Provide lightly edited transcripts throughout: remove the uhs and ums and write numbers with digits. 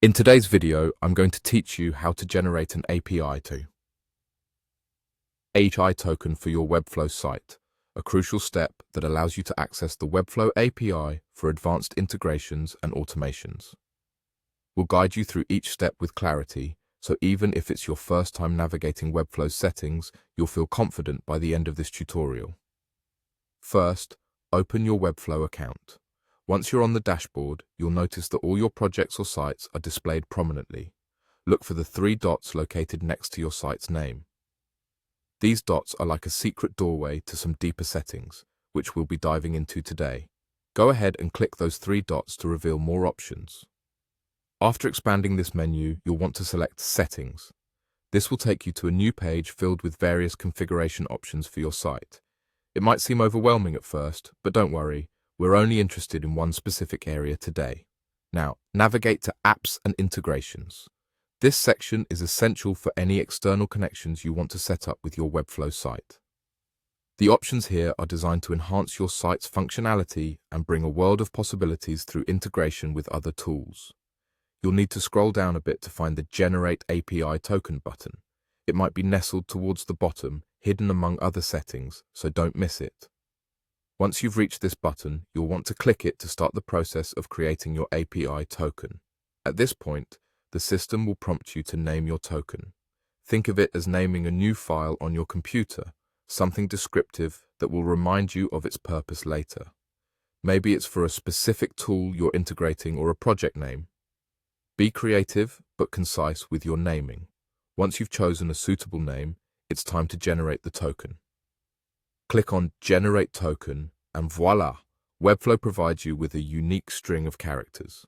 In today's video, I'm going to teach you how to generate an API token for your Webflow site, a crucial step that allows you to access the Webflow API for advanced integrations and automations. We'll guide you through each step with clarity, so even if it's your first time navigating Webflow's settings, you'll feel confident by the end of this tutorial. First, open your Webflow account. Once you're on the dashboard, you'll notice that all your projects or sites are displayed prominently. Look for the three dots located next to your site's name. These dots are like a secret doorway to some deeper settings, which we'll be diving into today. Go ahead and click those three dots to reveal more options. After expanding this menu, you'll want to select Settings. This will take you to a new page filled with various configuration options for your site. It might seem overwhelming at first, but don't worry. We're only interested in one specific area today. Now, navigate to Apps and Integrations. This section is essential for any external connections you want to set up with your Webflow site. The options here are designed to enhance your site's functionality and bring a world of possibilities through integration with other tools. You'll need to scroll down a bit to find the Generate API Token button. It might be nestled towards the bottom, hidden among other settings, so don't miss it. Once you've reached this button, you'll want to click it to start the process of creating your API token. At this point, the system will prompt you to name your token. Think of it as naming a new file on your computer, something descriptive that will remind you of its purpose later. Maybe it's for a specific tool you're integrating or a project name. Be creative but concise with your naming. Once you've chosen a suitable name, it's time to generate the token. Click on Generate Token, and voila! Webflow provides you with a unique string of characters.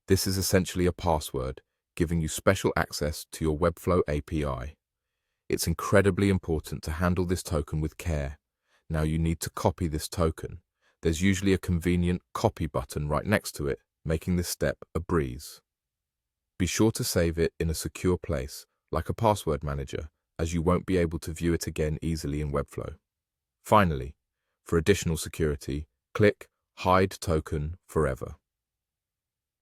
This is essentially a password, giving you special access to your Webflow API. It's incredibly important to handle this token with care. Now you need to copy this token. There's usually a convenient copy button right next to it, making this step a breeze. Be sure to save it in a secure place, like a password manager, as you won't be able to view it again easily in Webflow. Finally, for additional security, click Hide Token Forever.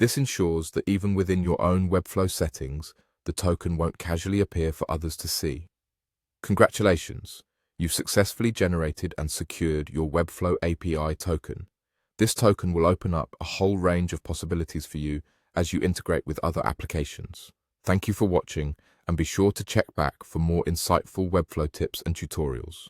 This ensures that even within your own Webflow settings, the token won't casually appear for others to see. Congratulations! You've successfully generated and secured your Webflow API token. This token will open up a whole range of possibilities for you as you integrate with other applications. Thank you for watching, and be sure to check back for more insightful Webflow tips and tutorials.